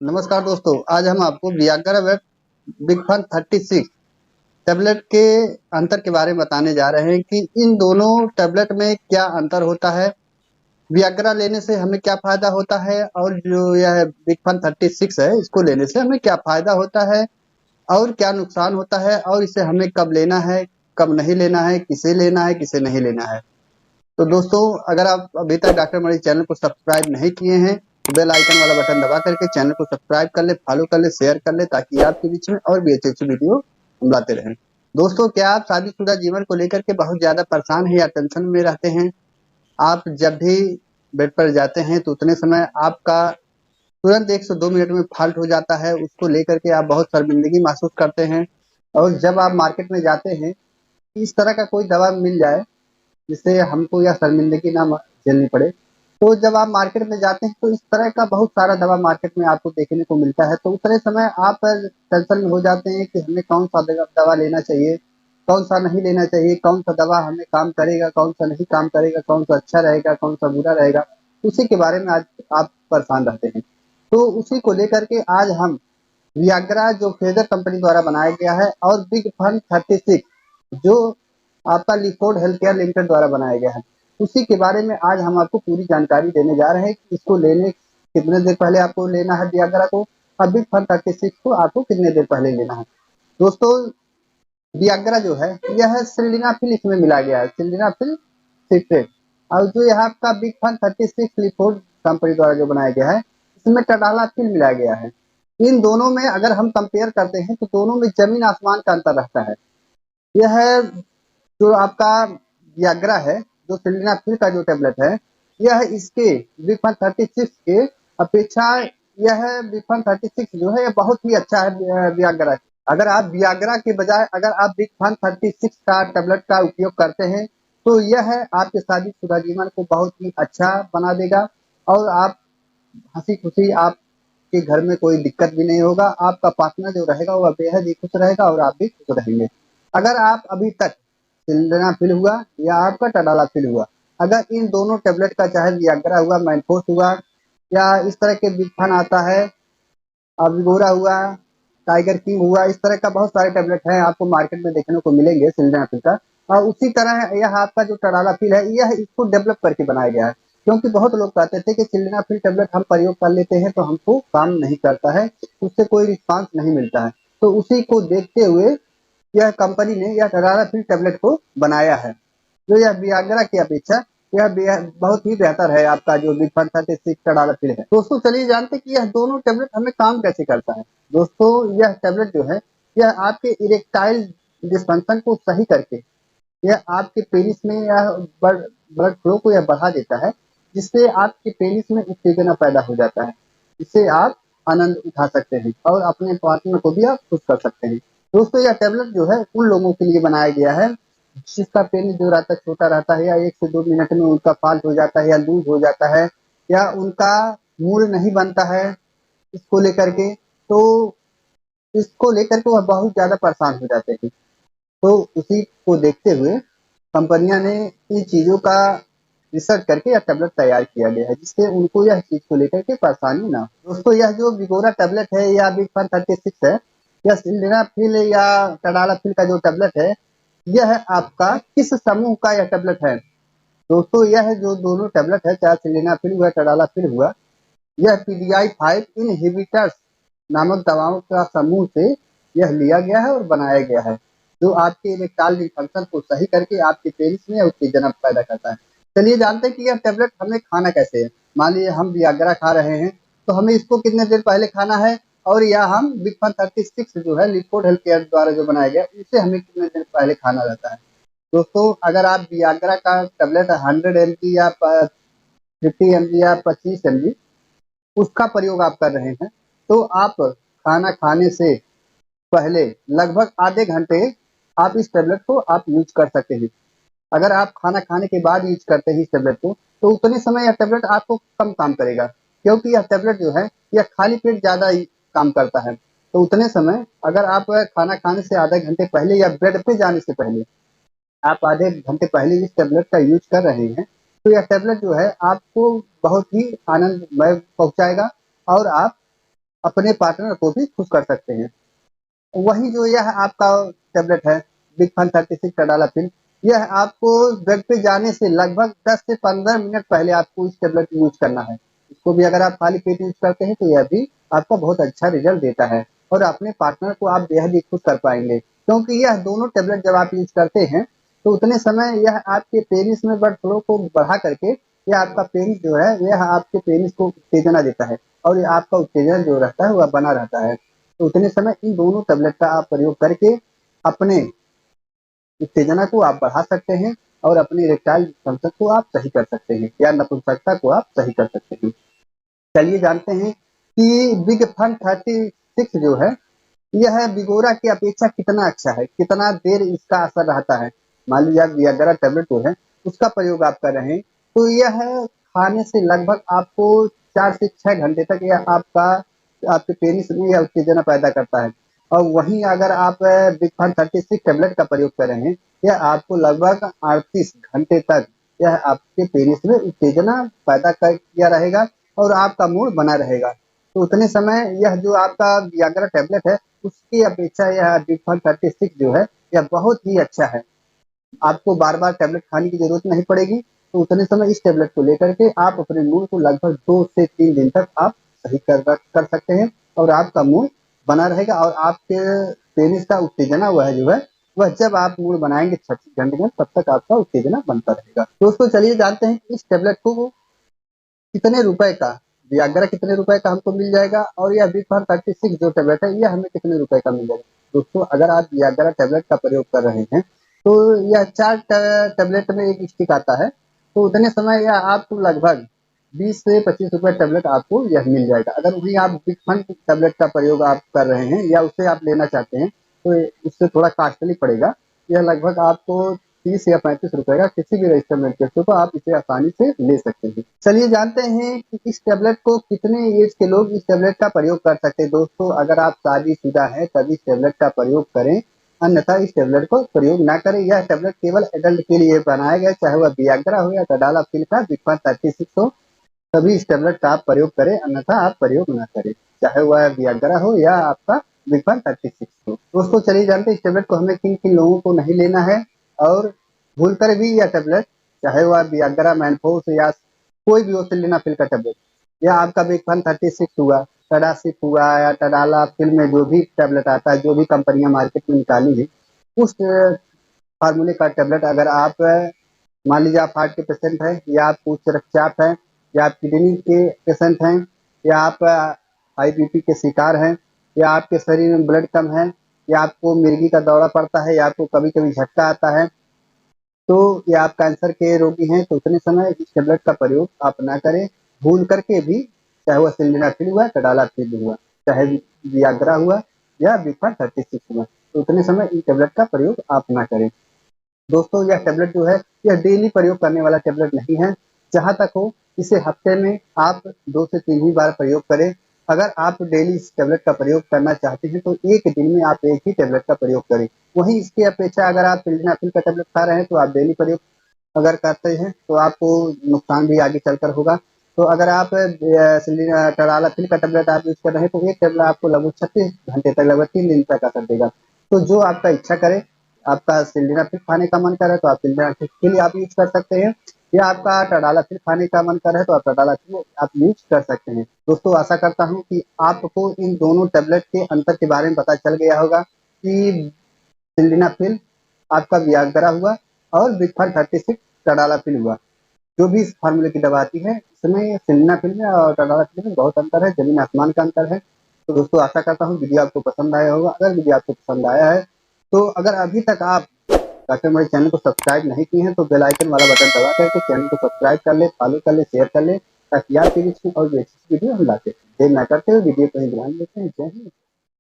नमस्कार दोस्तों, आज हम आपको Viagra web big fun 36 tablet के अंतर के बारे में बताने जा रहे हैं कि इन दोनों टैबलेट में क्या अंतर होता है। वियाग्रा लेने से हमें क्या फायदा होता है और जो यह बिग फन 36 है इसको लेने से हमें क्या फायदा होता है और क्या नुकसान होता है और इसे हमें कब लेना है, कब नहीं लेना है, किसे नहीं लेना है। तो दोस्तों, अगर आप अभी तक डॉक्टर मणि चैनल को सब्सक्राइब नहीं किए हैं तो बेल आइकन वाला बटन दबा करके चैनल को सब्सक्राइब कर ले, फॉलो कर ले, शेयर कर ले, ताकि आपके बीच में और भी अच्छी अच्छी वीडियो हम लाते रहें। दोस्तों, क्या आप शादीशुदा जीवन को लेकर के बहुत ज्यादा परेशान हैं या टेंशन में रहते हैं? आप जब भी बेड पर जाते हैं तो उतने समय आपका तुरंत 1 से 2 मिनट में फॉल्ट हो जाता है, उसको लेकर के आप बहुत शर्मिंदगी महसूस करते हैं। और जब आप मार्केट में जाते हैं, इस तरह का कोई दवा मिल जाए जिससे हमको यह शर्मिंदगी ना झेलनी पड़े। तो जब आप मार्केट में जाते हैं तो इस तरह का बहुत सारा दवा मार्केट में आपको देखने को मिलता है, तो उतने समय आप टेंशन में हो जाते हैं कि हमें कौन सा दवा लेना चाहिए, कौन सा नहीं लेना चाहिए, कौन सा दवा हमें काम करेगा, कौन सा नहीं काम करेगा, कौन सा अच्छा रहेगा, कौन सा बुरा रहेगा। उसी के बारे में आज आप परेशान रहते हैं। तो उसी को लेकर के आज हम वियाग्रा जो फेजर कंपनी द्वारा बनाया गया है और बिग फन 36 जो आपका लिफोर्ड हेल्थ केयर लिमिटेड द्वारा बनाया गया है, उसी के बारे में आज हम आपको पूरी जानकारी देने जा रहे हैं कि इसको लेने कितने देर पहले आपको लेना है वियाग्रा को, और बिग फन 36 को आपको कितने देर पहले लेना है। दोस्तों, वियाग्रा जो है यह सिल्डेनाफिल इसमें मिला गया है, सिल्डेनाफिल सिट्रेट। और जो यहाँ आपका बिग फन 36 लिफोर्ड कंपनी द्वारा जो बनाया गया है, इसमें टडालाफिल मिलाया गया है। इन दोनों में अगर हम कंपेयर करते हैं तो दोनों में जमीन आसमान का अंतर रहता है। यह जो आपका वियाग्रा है, जो सिल्डेनाफिल का जो टैबलेट है, यह इसके विफन 36 के अपेक्षा, यह विफन 36 जो है यह बहुत ही अच्छा है वियाग्रा से। अगर आप वियाग्रा के बजाय अगर आप विफन 36 का टैबलेट का उपयोग करते हैं तो यह आपके शादीशुदा जीवन को बहुत ही अच्छा बना देगा। और आप हंसी खुशी, आपके घर में कोई दिक्कत भी नहीं होगा, आपका पार्टनर जो रहेगा वह बेहद ही खुश रहेगा और आप भी खुश रहेंगे। अगर आप अभी तक सिल्डेनाफिल हुआ या आपका टडालाफिल हुआ, अगर इन दोनों टेबलेट का, चाहे वियाग्रा हुआ, मैनफोर्स हुआ, या इस तरह के बिगफन आता है, अविगोरा हुआ, टाइगर किंग हुआ, इस तरह का बहुत सारे टेबलेट हैं आपको मार्केट में देखने को मिलेंगे सिल्डेनाफिल का। और उसी तरह यह आपका जो टडालाफिल है यह इसको डेवलप करके बनाया गया है, क्योंकि बहुत लोग कहते थे कि सिल्डेनाफिल टेबलेट हम प्रयोग कर लेते हैं तो हमको काम नहीं करता है, उससे कोई रिस्पांस नहीं मिलता है। तो उसी को देखते हुए यह कंपनी ने यह टडालाफिल टेबलेट को बनाया है, जो यह वियाग्रा की अपेक्षा यह बहुत ही बेहतर है। आपका जो विफन 36 टडालाफिल है, दोस्तों चलिए जानते हैं कि यह दोनों टेबलेट हमें काम कैसे करता है। दोस्तों, यह टेबलेट जो है यह आपके इरेक्टाइल डिस्फंक्शन को सही करके यह आपके पेनिस में यह ब्लड फ्लो को यह बढ़ा देता है, जिससे आपके पेनिस में उत्तेजना पैदा हो जाता है। इससे आप आनंद उठा सकते हैं और अपने पार्टनर को भी आप खुश कर सकते हैं। दोस्तों, यह टैबलेट जो है उन लोगों के लिए बनाया गया है जिसका पेनिस जो रहता है छोटा रहता है, या 1 से 2 मिनट में उनका फॉल्ट हो जाता है या लूज हो जाता है, या उनका मूड नहीं बनता है इसको लेकर के, तो इसको लेकर के वह बहुत ज्यादा परेशान हो जाते हैं। तो उसी को देखते हुए कंपनियां ने इन चीजों का रिसर्च करके यह टैबलेट तैयार किया गया है, जिससे उनको यह चीज को लेकर के परेशानी ना हो। दोस्तों, यह जो विगोरा टैबलेट है या बिग फन 36 है, यह सिल्डेनाफिल या टडालाफिल का जो टैबलेट है, यह आपका किस समूह का यह टैबलेट है? दोस्तों, यह जो दोनों टैबलेट है, चाहे सिल्डेनाफिल हुआ, टडालाफिल हुआ, यह पीडीआई 5 इनहिबिटर्स नामक दवाओं का समूह से यह लिया गया है और बनाया गया है, जो आपके इरेक्टाइल डिस्फंक्शन को सही करके आपके पेनिस में उत्तेजना पैदा करता है। चलिए जानते हैं कि यह टेबलेट हमें खाना कैसे है। मान लीजिए हम वियाग्रा खा रहे हैं, तो हमें इसको कितने देर पहले खाना है, और या हम बिगफन 36 जो है लिफोर्ड हेल्थ केयर द्वारा जो बनाया गया उसे हमें कितने देर पहले खाना रहता है। दोस्तों, अगर आप वियाग्रा का टेबलेट 100 mg या 50 mg या 25 mg उसका प्रयोग आप कर रहे हैं, तो आप खाना खाने से पहले लगभग आधे घंटे आप इस टेबलेट को आप यूज कर सकते हैं। अगर आप खाना खाने के बाद यूज करते हैं इस टेबलेट को, तो उतने समय यह टेबलेट आपको कम काम करेगा, क्योंकि यह टेबलेट जो है यह खाली पेट ज्यादा ही काम करता है। तो उतने समय अगर आप खाना खाने से आधे घंटे पहले या बेड पे जाने से पहले आप आधे घंटे पहले इस टेबलेट का यूज कर रहे हैं, तो यह टेबलेट जो है आपको बहुत ही आनंदमय पहुंचाएगा, और आप अपने पार्टनर को भी खुश कर सकते हैं। वहीं जो यह आपका टैबलेट है बिग फन 36 टडालापिल, यह आपको बेड पे जाने से लगभग 10 से 15 मिनट पहले आपको इस टैबलेट को यूज करना है। इसको भी अगर आप खाली पेट यूज करते हैं तो यह भी आपका बहुत अच्छा रिजल्ट देता है और अपने पार्टनर को आप बेहद ही खुश कर पाएंगे, क्योंकि यह दोनों टैबलेट जब आप यूज करते हैं तो उतने समय यह आपके पेनिस में ब्लड फ्लो को बढ़ा करके यह आपका पेनिस जो है यह आपके पेनिस को उत्तेजना देता है और यह आपका उत्तेजना जो रहता है वह बना रहता है। तो उतने समय इन दोनों टैबलेट का आप प्रयोग करके अपने उत्तेजना को आप बढ़ा सकते हैं और अपने इरेक्टाइल डिस्फंक्शन को आप सही कर सकते हैं या नपुंसकता को आप सही कर सकते हैं। चलिए जानते हैं कि बिग फन 36 जो है यह बिगोरा की अपेक्षा कितना अच्छा है, कितना देर इसका असर रहता है। मान लीजिए आप वियाग्रा टैबलेट जो है उसका प्रयोग आप कर रहे हैं तो यह खाने से लगभग आपको 4 से 6 घंटे तक यह आपके पेनिस में यह उत्तेजना पैदा करता है। और वहीं अगर आप बिग फन 36 टैबलेट का प्रयोग कर रहे हैं यह आपको लगभग 38 घंटे तक यह आपके पेनिस में उत्तेजना पैदा किया रहेगा और आपका मूड बना रहेगा। तो उतने समय यह जो आपका वियाग्रा टैबलेट है उसकी अपेक्षा यह बिग फन 36 जो है यह बहुत ही अच्छा है। आपको बार बार टैबलेट खाने की जरूरत नहीं पड़ेगी। तो उतने समय इस टैबलेट को लेकर के आप अपने मूड को लगभग 2 से 3 दिन तक आप सही कर सकते हैं और आपका मूड बना रहेगा और आपके पेनिस का उत्तेजना वह जो है वह जब आप मूड बनाएंगे 36 घंटे में तब तक आपका उत्तेजना बनता रहेगा। दोस्तों चलिए जानते हैं कि इस टैबलेट को कितने रुपए का वियाग्रा कितने रुपए का हमको मिल जाएगा और यह बिग फन 36 जो टैबलेट है यह हमें कितने रुपए का मिल जाएगा। दोस्तों अगर आप वियाग्रा टैबलेट का प्रयोग कर रहे हैं तो यह 4 टैबलेट में एक स्टिक आता है। तो उतने समय यह आपको लगभग 20 से 25 रुपए टैबलेट आपको यह मिल जाएगा। अगर वही आप बिग फन टैबलेट का प्रयोग आप कर रहे हैं या उसे आप लेना चाहते हैं तो उससे थोड़ा कॉस्टली पड़ेगा। यह लगभग आपको 30 या 35 रुपए का किसी भी रजिस्टर मेडिकल स्टोर पर आप इसे आसानी से ले सकते हैं। चलिए जानते हैं कि इस टैबलेट को कितने एज के लोग इस टैबलेट का प्रयोग कर सकते हैं। दोस्तों अगर आप शादीशुदा हैं तभी इस टैबलेट का प्रयोग करें, अन्यथा इस टैबलेट को प्रयोग ना करें। यह टैबलेट केवल एडल्ट के लिए बनाया गया, चाहे वह वियाग्रा हो या टडालापिल का बिग फन 36 हो, तभी इस टैबलेट का आप प्रयोग करें, अन्यथा आप प्रयोग ना करें, चाहे वह वियाग्रा हो या आपका बिग फन 36 हो। दोस्तों चलिए जानते हैं इस टैबलेट को हमें किन किन लोगों को नहीं लेना है और भूल कर भी यह टैबलेट चाहे वह वियाग्रा मैनफोर्स या कोई भी हो सिल्डेनाफिल का टैबलेट या आपका बिग फन 36 हुआ, टडासिप हुआ या टडालापिल में जो भी टैबलेट आता है, जो भी कंपनियां मार्केट में निकाली है उस फार्मूले का टैबलेट अगर आप मान लीजिए आप हार्ट के पेशेंट हैं या आप उच्च रक्तचाप हैं या आप किडनी के पेशेंट हैं या आप हाई बीपी के शिकार हैं या आपके शरीर में ब्लड कम है या आपको मिर्गी का दौरा पड़ता है या आपको कभी कभी झटका आता है तो या आप कैंसर के रोगी हैं तो उतने समय इस टैबलेट का प्रयोग आप ना करें भूल करके भी, चाहे वह सिल्डेनाफिल हुआ टडालापिल हुआ चाहे वियाग्रा हुआ या बिग फन 36 हुआ, तो उतने समय इन टैबलेट का प्रयोग आप ना करें। दोस्तों यह टैबलेट जो है यह डेली प्रयोग करने वाला टैबलेट नहीं है। जहां तक हो इसे हफ्ते में आप 2 से 3 ही बार प्रयोग करें। अगर आप डेली इस टैबलेट का प्रयोग करना चाहते हैं तो एक दिन में आप एक ही टैबलेट का प्रयोग करें। वहीं इसकी अपेक्षा अगर आप सिल्डेनाफिल का टैबलेट खा रहे हैं तो आप डेली प्रयोग अगर करते हैं तो आपको नुकसान भी आगे चलकर होगा। तो अगर आप टडालापिल का टैबलेट आप यूज कर रहे हैं तो एक टैबलेट आपको लगभग 36 घंटे तक लगभग 3 दिन तक असर देगा। तो जो आपका इच्छा करे, आपका सिल्डेनाफिल खाने का मन करे तो आप सिल्डेनाफिल के लिए आप यूज कर सकते हैं या आपका टडालापिल खाने का मन करे तो आप टडालापिल आप यूज कर सकते हैं। दोस्तों आशा करता हूँ कि आपको इन दोनों टैबलेट के अंतर के बारे में पता चल गया होगा कि सिल्डेनाफिल आपका वियाग्रा हुआ और बिग फन 36 टडालापिल हुआ। जो भी इस फार्मूले की दवा आती है इसमें सिल्डेनाफिल में और टडालापिल में बहुत अंतर है, जमीन आसमान का अंतर है। तो दोस्तों आशा करता हूँ वीडियो आपको पसंद आया होगा। अगर वीडियो आपको पसंद आया है तो अगर अभी तक आप डॉक्टर मेरे चैनल को सब्सक्राइब नहीं किए हैं तो बेल आइकन वाला बटन दबा करके चैनल को सब्सक्राइब कर ले, फॉलो कर ले, शेयर कर ले ताकि आपके बीच में और भी अच्छी वीडियो हम लाते हैं। देर ना करते हुए वीडियो को ही ध्यान देते हैं। जय हिंद।